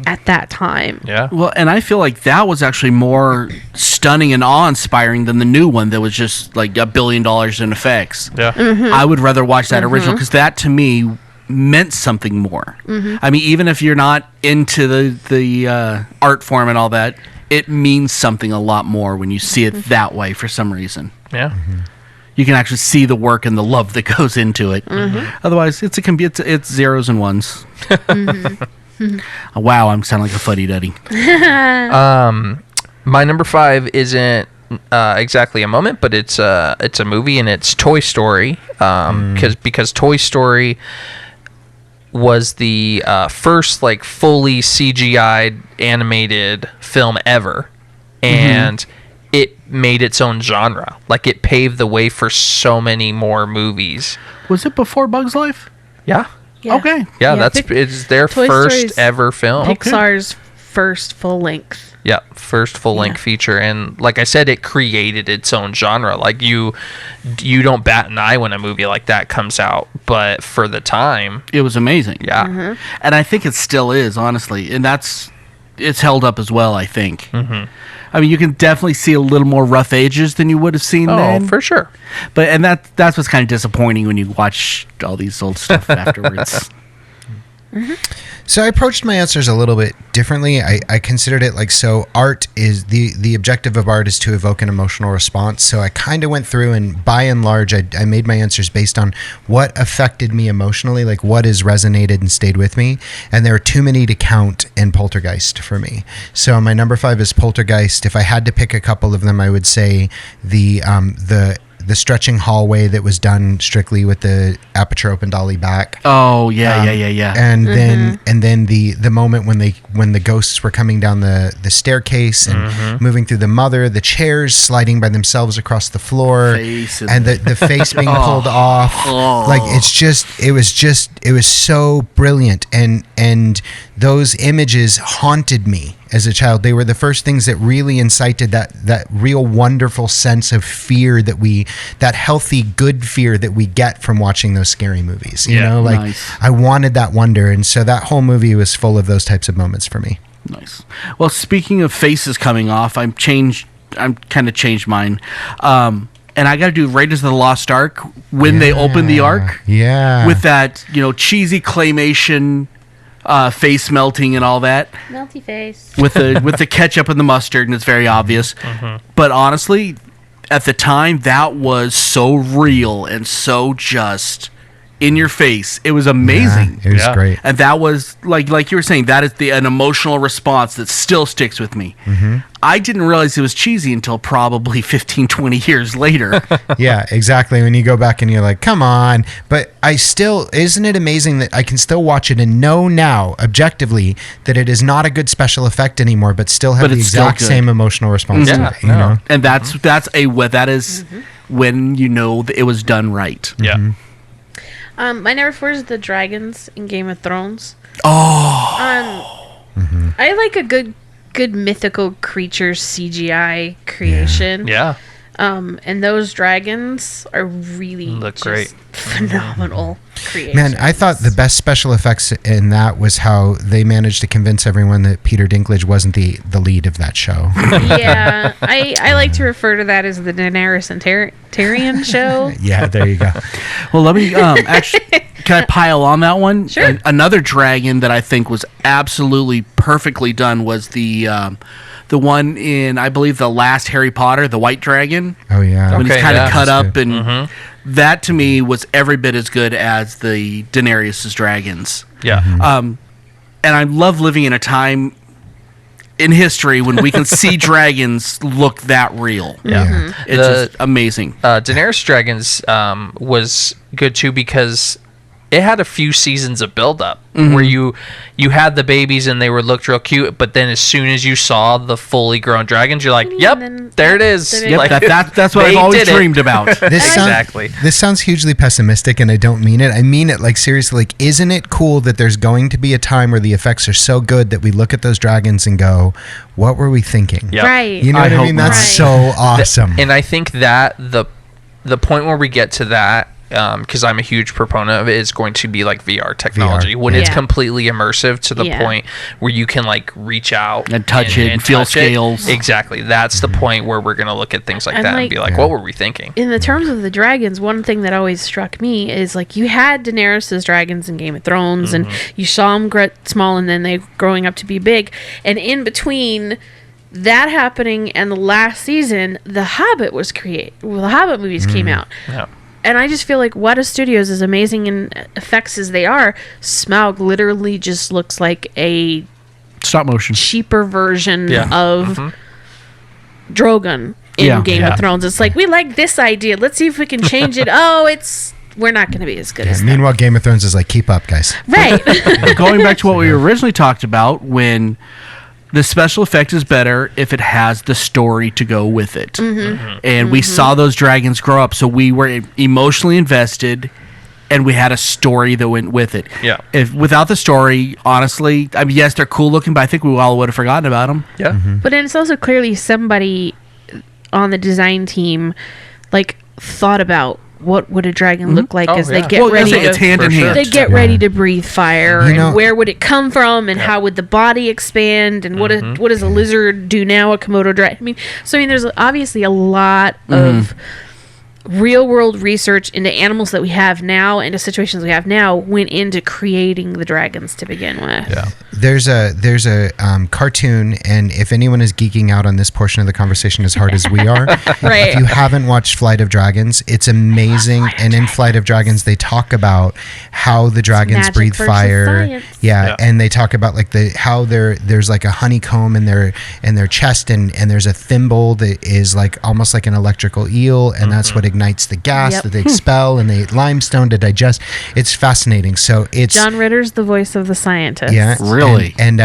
at that time. Yeah. Well, and I feel like that was actually more stunning and awe-inspiring than the new one that was just like $1 billion in effects. Yeah. I would rather watch that original, because that to me meant something more. I mean, even if you're not into the art form and all that, it means something a lot more when you see it that way for some reason. Yeah. You can actually see the work and the love that goes into it. Otherwise, it's zeros and ones. Wow, I'm sounding like a fuddy-duddy. My number 5 isn't exactly a moment, but it's a movie, and it's Toy Story. Because Toy Story was the first like fully CGI animated film ever, and it made its own genre. Like, it paved the way for so many more movies. Was it before Bug's Life? Yeah. Yeah. Okay. Yeah, it's their Toy first Story's ever film. Pixar's first full length. Yeah, first full-length feature. And like I said, it created its own genre. Like, you don't bat an eye when a movie like that comes out, but for the time, It was amazing. yeah. And I think it still is, honestly. And it's held up as well, I think. I mean, you can definitely see a little more rough edges than you would have seen then. Oh, for sure. But that's what's kind of disappointing when you watch all these old stuff afterwards. So I approached my answers a little bit differently. I considered it like, so art is the objective of art is to evoke an emotional response. So I kind of went through, and by and large, I made my answers based on what affected me emotionally, like what has resonated and stayed with me. And there are too many to count in Poltergeist for me. So my number 5 is Poltergeist. If I had to pick a couple of them, I would say the stretching hallway that was done strictly with the aperture open dolly back. Oh, yeah. And then the moment when the ghosts were coming down the staircase and moving through the mother, the chairs sliding by themselves across the floor, and the face being pulled off. Like, it was so brilliant, and those images haunted me as a child. They were the first things that really incited that real wonderful sense of fear that healthy, good fear that we get from watching those scary movies. You know, like, nice. I wanted that wonder. And so that whole movie was full of those types of moments for me. Nice. Well, speaking of faces coming off, I'm kind of changed mine. And I got to do Raiders of the Lost Ark when they open the Ark. Yeah. With that, cheesy claymation face melting and all that. Melty face. With the ketchup and the mustard, and it's very obvious. But honestly, at the time, that was so real and so just in your face. It was amazing. Yeah, it was great. And that was, like you were saying, that is an emotional response that still sticks with me. I didn't realize it was cheesy until probably 15, 20 years later. Yeah, exactly. When you go back and you're like, come on. But isn't it amazing that I can still watch it and know now, objectively, that it is not a good special effect anymore, but still have the exact same emotional response to it. You know? And that is when you know that it was done right. Yeah. My number 4 is the dragons in Game of Thrones. Oh. I like a good mythical creature CGI creation. Yeah. And those dragons are really Look great. phenomenal creation. Man, I thought the best special effects in that was how they managed to convince everyone that Peter Dinklage wasn't the lead of that show. Yeah, I like to refer to that as the Daenerys and Tyrion show. Yeah, there you go. Well, let me actually. Can I pile on that one? Sure. Another dragon that I think was absolutely perfectly done was the one in, I believe, the last Harry Potter, the White Dragon. Oh yeah, When he's Okay, kind of yeah. cut That's up, good. and that to me was every bit as good as the Daenerys' dragons. Yeah. And I love living in a time in history when we can see dragons look that real. Yeah. It's just amazing. Daenerys Dragons was good too because it had a few seasons of build up where you had the babies and they looked real cute, but then as soon as you saw the fully grown dragons, you're like, "Yep, then- there it is." Yep, Like, That's what they I've always did it. dreamed about. Exactly. This sounds hugely pessimistic, and I don't mean it. I mean it like seriously. Like, isn't it cool that there's going to be a time where the effects are so good that we look at those dragons and go, "What were we thinking?" Yep. Right. You know I what I hope mean? That's not. so awesome. And I think that the point where we get to that, because I'm a huge proponent of it, is going to be like VR technology when it's Yeah. completely immersive to the Yeah. point where you can like reach out And touch it and feel touch it. scales. Exactly. That's the point where we're going to look at things like And, that and like- be like, Yeah. what were we thinking? In the terms of the dragons, one thing that always struck me is like you had Daenerys' dragons in Game of Thrones, and you saw them get small, and then they growing up to be big. And in between that happening and the last season, The Hobbit was created. Well, the Hobbit movies came out. Yeah. And I just feel like Weta Studios, as amazing in effects as they are, Smaug literally just looks like a Stop motion. cheaper version Yeah. of Drogon in Yeah. Game Yeah. of Thrones. It's like, we like this idea. Let's see if we can change it. Oh, we're not going to be as good as that. Meanwhile, Game of Thrones is like, keep up, guys. Right. Going back to what we originally talked about, when the special effect is better if it has the story to go with it. And we saw those dragons grow up, so we were emotionally invested, and we had a story that went with it. Yeah. If without the story, honestly, I mean, yes, they're cool looking, but I think we all would have forgotten about them. Yeah. But then it's also clearly somebody on the design team like thought about what would a dragon look like Oh, as yeah. they get Well, ready it's to hand in For sure. hand. they get ready to breathe fire, You know- and where would it come from, and how would the body expand, and what does a lizard do now, a Komodo dragon? I mean, there's obviously a lot of real world research into animals that we have now, into situations we have now, went into creating the dragons to begin with. Yeah. There's a cartoon, and if anyone is geeking out on this portion of the conversation as hard as we are, Right. if you haven't watched Flight of Dragons, it's amazing. And in Flight of Dragons, they talk about how the dragons magic breathe versus fire. science. Yeah, and they talk about like how there's like a honeycomb in their chest, and there's a thimble that is like almost like an electrical eel, and that's what ignites the gas Yep. that they expel, and they eat limestone to digest. It's fascinating. So it's John Ritter's the voice of the scientist. yeah, Really? and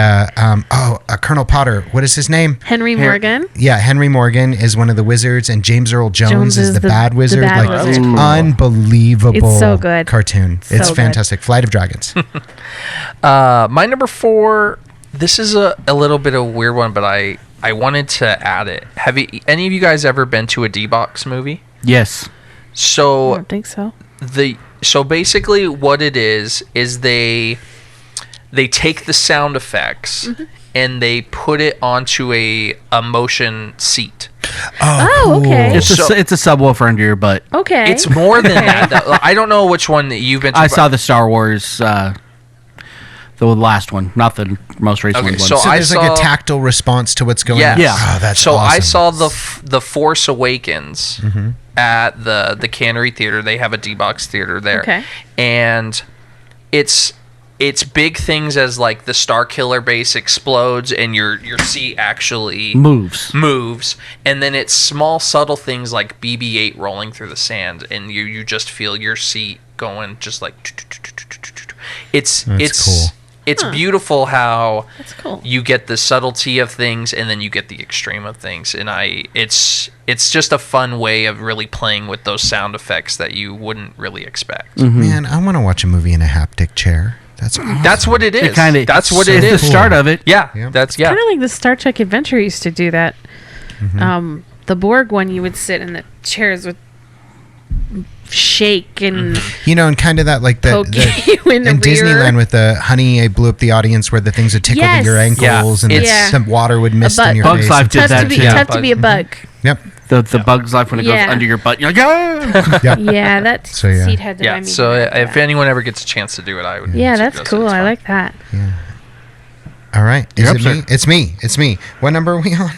Colonel Potter. What is his name? Henry Morgan. Yeah, Henry Morgan is one of the wizards, and James Earl Jones is the bad wizard. bad Like wizard. unbelievable. It's so good. Cartoon. So It's good. fantastic. Flight of Dragons. My number 4, this is a little bit of a weird one, but I wanted to add it. Have any of you guys ever been to a D-Box movie? Yes. I So don't think so. so basically what it is they take the sound effects and they put it onto a motion seat. Oh, okay. It's a subwoofer under your butt. Okay. It's more than that. I don't know which one that you've been to. I saw the Star Wars, the last one, not the most recent Okay, one. so So I there's like saw- a tactile response to what's going Yes. on. Yeah. Oh, that's so I awesome. saw the Force Awakens at the Cannery Theater. They have a D-Box theater there. Okay. And it's big things as like the Star Killer base explodes and your seat actually moves. and then it's small subtle things like BB-8 rolling through the sand and you just feel your seat going just like it's cool. It's beautiful how That's cool. you get the subtlety of things and then you get the extreme of things, and it's just a fun way of really playing with those sound effects that you wouldn't really expect. Man, I want to watch a movie in a haptic chair. That's awesome. That's what it is. It kind of. That's what so it It's is. the start of it. Yeah, Yep. that's Kind of like the Star Trek Adventure used to do that. The Borg one, you would sit in the chairs with shake and and kind of that like poke you in the in rear. Disneyland with the Honey, I Blew Up the Audience, where the things would tickle Yes. your ankles and some water would mist in your Bugs face. Life did Tough that to be too. tough to be a bug. Yep. The Bug's Life when it goes under your butt. You're like, ah! Yep. Yeah, that seat had to Yeah. remind me So of if that. anyone ever gets a chance to do it, I would. Yeah, that's suggest it. cool. It's I fun. like that. Yeah. All right. Is You're it up, me? sir. It's me. What number are we on?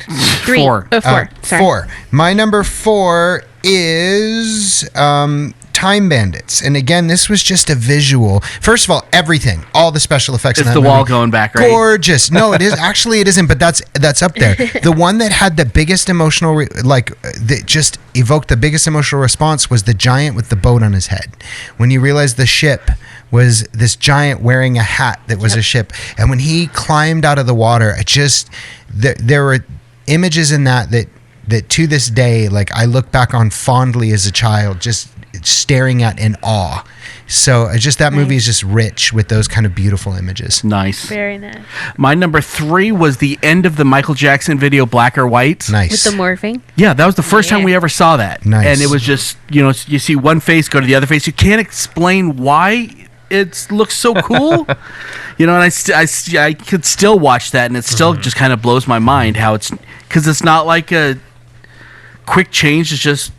3. 4. Oh, 4. Sorry. 4. My number 4 is Time Bandits. And again, this was just a visual. First of all, everything, all the special effects in It's that the wall movie, going back, right? gorgeous. No, it is actually it isn't, but that's up there. The one that had the biggest emotional that just evoked the biggest emotional response was the giant with the boat on his head. When you realize the ship was this giant wearing a hat that was a ship, and when he climbed out of the water, it just there were images in that to this day, like I look back on fondly as a child, just staring at in awe. So just that movie is just rich with those kind of beautiful images. Nice. Very nice. My number 3 was the end of the Michael Jackson video, Black or White. Nice. With the morphing. Yeah, that was the first time we ever saw that. Nice. And it was just, you see one face go to the other face. You can't explain why it looks so cool. And I could still watch that, and it still just kind of blows my mind how because it's not like a quick change. It's just,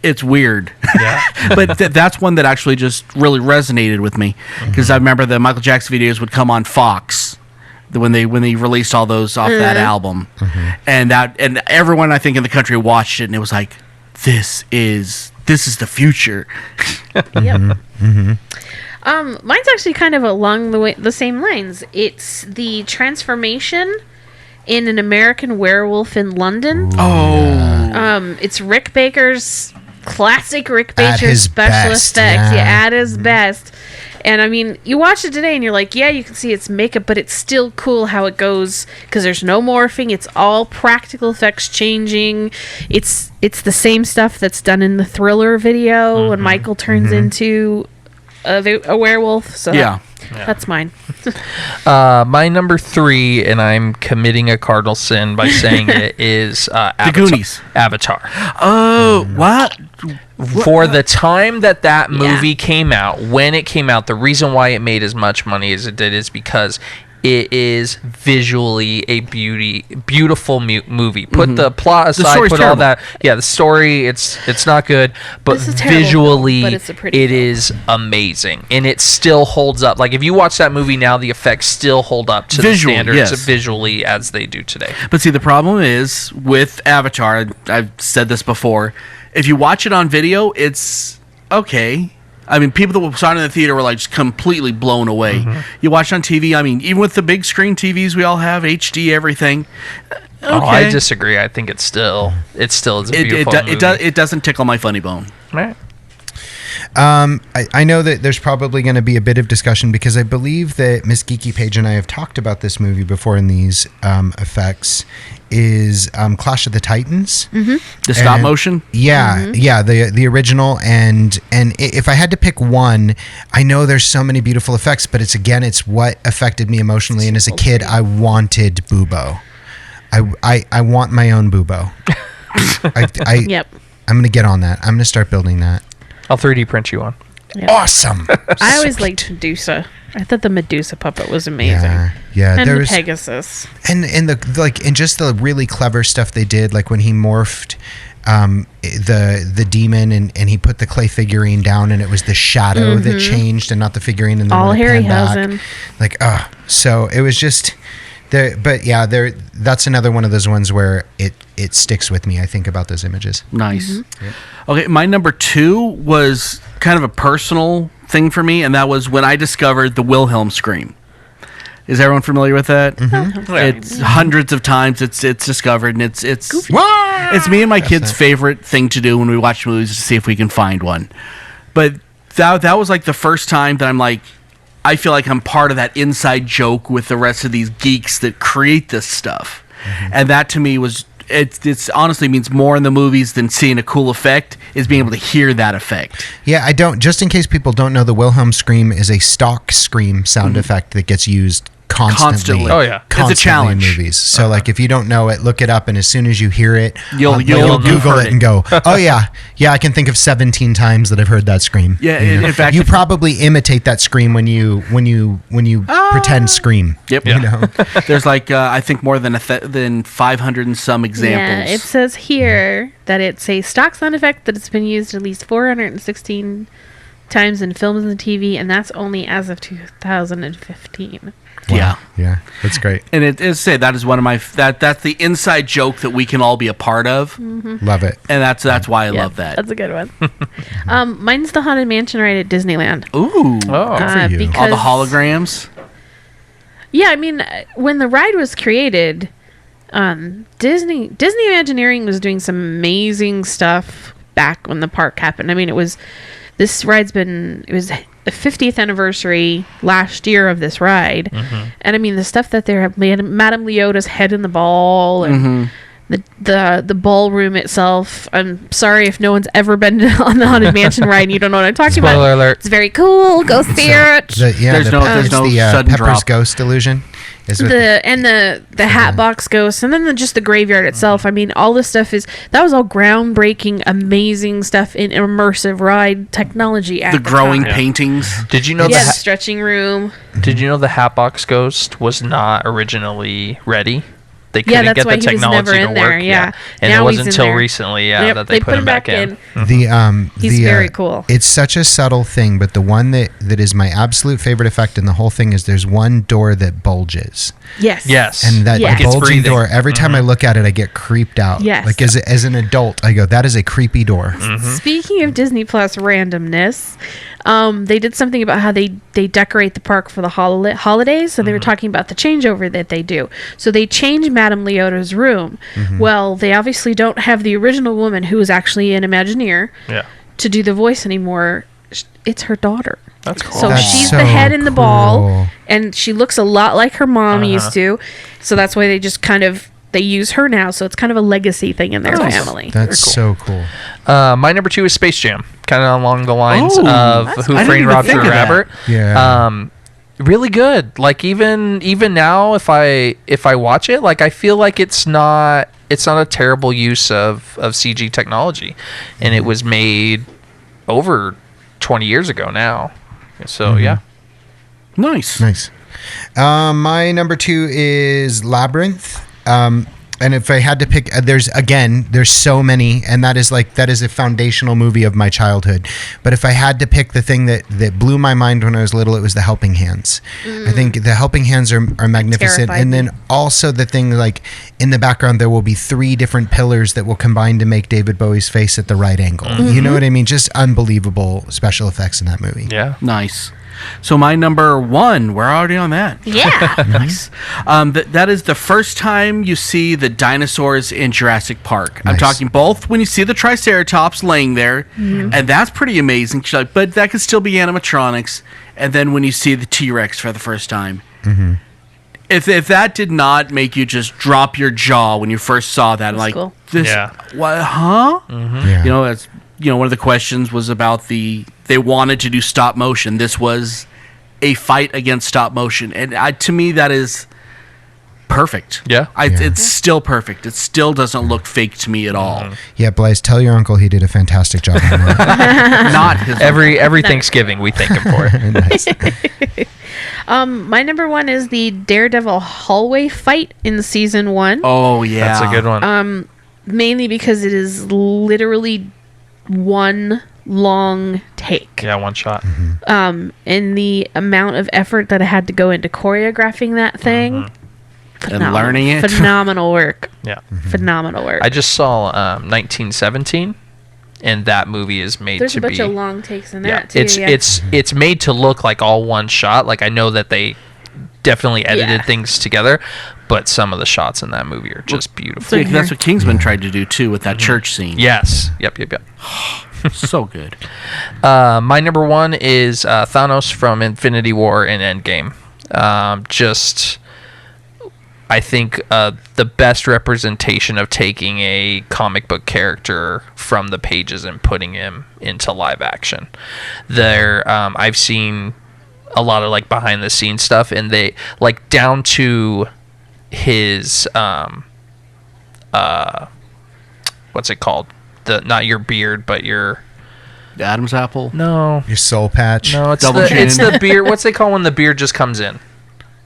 it's weird. Yeah. But that's one that actually just really resonated with me, because I remember the Michael Jackson videos would come on Fox when they released all those off that album, and everyone I think in the country watched it, and it was like, this is the future. Yep. Mine's actually kind of along the same lines. It's the transformation in An American Werewolf in London. It's Rick Baker's classic Rick Baker his special best, effects. yeah. At his best. And I mean, you watch it today and you're like, yeah, you can see it's makeup, but it's still cool how it goes, because there's no morphing. It's all practical effects changing. It's the same stuff that's done in the Thriller video when Michael turns into a werewolf. So that's mine. My number 3, and I'm committing a cardinal sin by saying it, is Avatar. Goonies. Avatar. Oh, what? For the time that movie came out, when it came out, the reason why it made as much money as it did is because it is visually a beautiful movie. Put the plot aside, put terrible. all that. Yeah, the story, it's not good, but This is terrible, visually, but it's a pretty it film. is amazing, and it still holds up. Like if you watch that movie now, the effects still hold up to Visually, the standards yes. visually as they do today. But see, the problem is with Avatar, I've said this before, if you watch it on video, it's okay. I mean, people that saw it in the theater were like just completely blown away. You watch it on TV, I mean, even with the big screen TVs we all have, HD, everything. Okay. Oh, I disagree. I think it's still is a beautiful movie. It doesn't tickle my funny bone. Right. I know that there's probably going to be a bit of discussion, because I believe that Miss Geeky Page and I have talked about this movie before in these effects, is Clash of the Titans. The stop motion? Yeah, the original. And if I had to pick one, I know there's so many beautiful effects, but it's what affected me emotionally. And as a kid, I wanted Bubo. I want my own Bubo. Yep. I'm going to get on that. I'm going to start building that. I'll 3D print you one. Yep. Awesome. I always liked Medusa. I thought the Medusa puppet was amazing. Yeah. And there the was, Pegasus. and just the really clever stuff they did, like when he morphed the demon and he put the clay figurine down, and it was the shadow that changed and not the figurine, and then All when it panned Harryhausen. back, so it was just there. But yeah, that's another one of those ones where it sticks with me. I think about those images. Nice. Okay, my number 2 was kind of a personal thing for me, and that was when I discovered the Wilhelm scream. Is everyone familiar with that? It's hundreds of times it's discovered, and it's me and my kids' favorite thing to do when we watch movies, is to see if we can find one. But that was like the first time that I'm like, I feel like I'm part of that inside joke with the rest of these geeks that create this stuff. And that to me was, it's honestly means more in the movies than seeing a cool effect, is being able to hear that effect. Yeah, just in case people don't know, the Wilhelm scream is a stock scream sound effect that gets used constantly. Oh, yeah. Constantly It's a challenge. in movies. So like if you don't know it, look it up, and as soon as you hear it, You'll Google heard it and go, oh yeah, I can think of 17 times that I've heard that scream. Yeah, You know? in fact, you probably imitate that scream when you pretend scream. Yep. You know? There's like I think more than than 500 and some examples. Yeah, it says here that it's a stock sound effect that it's been used at least 416 times in films and TV, and that's only as of 2015. Yeah. Yeah, that's great. And it is say that is one of my that's the inside joke that we can all be a part of, Love it. and that's why I Yeah, love that. That's a good one. Mine's the Haunted Mansion ride at Disneyland. Ooh, Oh. for you. all the holograms. Yeah, I mean, when the ride was created, Disney Imagineering was doing some amazing stuff back when the park happened. I mean, it was the 50th anniversary last year of this ride, and I mean the stuff that they have made, Madame Leota's head in the ball, and the ballroom itself. I'm sorry if no one's ever been on the Haunted Mansion ride and you don't know what I'm talking about. Spoiler alert. It's very cool. Go see it. There's no sudden Pepper's drop. Ghost illusion. Is with The Hatbox Ghost, and then just the graveyard itself. I mean, all this stuff that was all groundbreaking, amazing stuff in immersive ride technology. At The growing time. paintings. Did you know Yeah, the the stretching room. Did you know the Hatbox Ghost was not originally ready? They Yeah, couldn't that's get why the he was technology never to in there, work. yeah. And Now it he's wasn't in until there. recently, Yep, that they put him back in. He's very cool. It's such a subtle thing, but the one that is my absolute favorite effect in the whole thing is there's one door that bulges, Yes. Yes. and that Yes. Like it's bulging breathing. door. Every time I look at it, I get creeped out. Yes. Like as an adult, I go, that is a creepy door. Speaking of Disney Plus randomness, they did something about how they decorate the park for the holidays. So they were talking about the changeover that they do. So they changed Madame Leota's room. Well, they obviously don't have the original woman who was actually an Imagineer Yeah. to do the voice anymore. It's her daughter. That's cool. So That's she's so the head in the ball, cool. and she looks a lot like her mom used to. So that's why they just they use her now. So it's kind of a legacy thing in their family. That's so cool. My number 2 is Space Jam, kind of along the lines Oh, of Who I didn't Framed even Roger think of that. Rabbit. Yeah. Really good. Like even now, if I watch it, like I feel like it's not a terrible use of CG technology, and it was made over 20 years ago now. So yeah. Nice. Nice. My number 2 is Labyrinth. And if I had to pick, there's so many, and that is a foundational movie of my childhood. But if I had to pick the thing that blew my mind when I was little, it was The Helping Hands. I think The Helping Hands are magnificent. Terrified And me. then also the thing, like in the background, there will be 3 different pillars that will combine to make David Bowie's face at the right angle. You know what I mean? Just unbelievable special effects in that movie. Yeah. Nice. So my number 1, we're already on that. Yeah. Nice. That is the first time you see the dinosaurs in Jurassic Park. I'm Nice. talking both when you see the Triceratops laying there, and that's pretty amazing. She's like, but that could still be animatronics. And then when you see the T-Rex for the first time. If that did not make you just drop your jaw when you first saw that, like cool. this, Yeah. what, huh? Yeah. One of the questions was about they wanted to do stop motion. This was a fight against stop motion, and to me that is perfect. Yeah. It's still perfect. It still doesn't look fake to me at all. Yeah, Blaise, tell your uncle he did a fantastic job on that. Not his Every Thanksgiving we thank him for it. Nice. My number 1 is the Daredevil hallway fight in season 1. Oh yeah, That's a good one. Mainly because it is literally one long take. Yeah, one shot. And the amount of effort that I had to go into choreographing that thing. And learning it. Phenomenal work. Yeah. Phenomenal work. I just saw 1917, and that movie is made There's to a bunch be. of long takes in Yeah, that too. it's made to look like all one shot. Like I know that they definitely edited Yeah. things together, but some of the shots in that movie are just beautiful. Yeah, 'cause that's what Kingsman tried to do too with that church scene. Yes. Yep. So good. My number 1 is Thanos from Infinity War and Endgame. I think the best representation of taking a comic book character from the pages and putting him into live action. I've seen a lot of like behind the scenes stuff, and they like down to his what's it called? The not your beard, but your Adam's apple. no, Your soul patch. no, it's Double the chin. it's the beard. What's they call when the beard just comes in?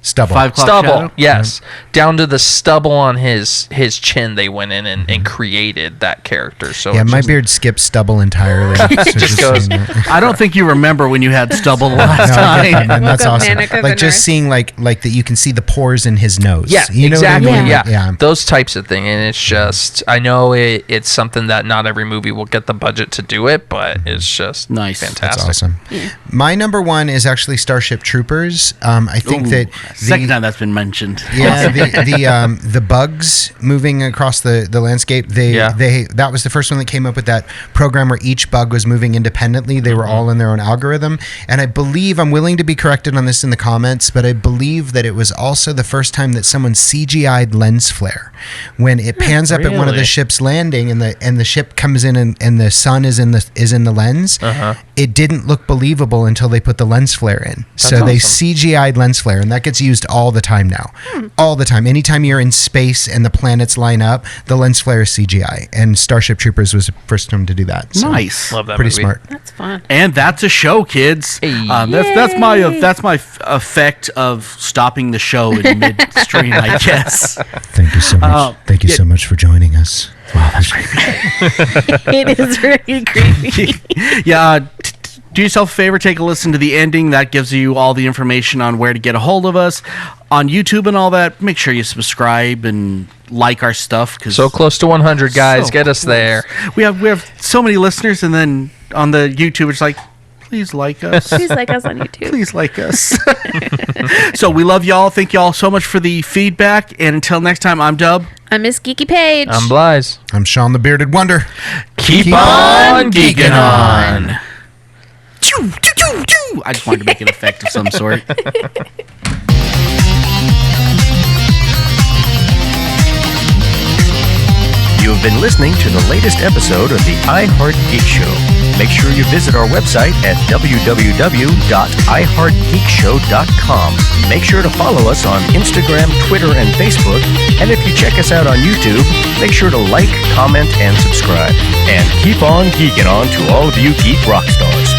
Stubble. 5 o'clock Stubble. shadow? Yes, down to the stubble on his chin. They went in and created that character. So Yeah, it my just- beard skips stubble entirely. So just goes- saying that. I don't think you remember when you had stubble the last No, time. and that's Woke up awesome. manic of Like the just nurse. seeing like that you can see the pores in his nose. Yeah, you know exactly. What I mean? Yeah. Like, yeah. Those types of thing, and it's just I know it's something that not every movie will get the budget to do it, but it's just Nice. fantastic. That's awesome. My number one is actually Starship Troopers. I think Ooh, that second time that's been mentioned. Yeah, the bugs moving across the landscape. That was the first one that came up with that program where each bug was moving independently. They were all in their own algorithm, and I believe I'm willing to be corrected on this in the comments, but I believe that it was also the first time that someone CGI'd lens flare when it pans up at one of the Really? ship's landing and the ship comes in and the sun is in the lens. It didn't look believable until they put the lens flare in. So they awesome. CGI'd lens flare, and that gets used all the time now. All the time. Anytime you're in space and the planets line up, the lens flare is CGI. And Starship Troopers was the first one to do that. So Nice. Love that pretty movie. smart. That's fun. And that's a show, kids. Hey. That's my effect of stopping the show in midstream, I guess. Thank you so much. Thank you yeah. so much for joining us. Wow, that's creepy. It is really creepy. Yeah. Do yourself a favor, take a listen to the ending. That gives you all the information on where to get a hold of us on YouTube and all that. Make sure you subscribe and like our stuff. Cause So close to 100, guys. So Get us close. there. We have so many listeners, and then on the YouTube, it's like, please like us. Please like us on YouTube. Please like us. So we love y'all. Thank y'all so much for the feedback. And until next time, I'm Dub. I'm Miss Geeky Page. I'm Blyze. I'm Sean the Bearded Wonder. Keep on geeking on. Choo, choo, choo, choo. I just wanted to make an effect of some sort. You have been listening to the latest episode of the iHeart Geek Show. Make sure you visit our website at www.iheartgeekshow.com. Make sure to follow us on Instagram, Twitter, and Facebook. And if you check us out on YouTube, make sure to like, comment, and subscribe. And keep on geeking on to all of you geek rock stars.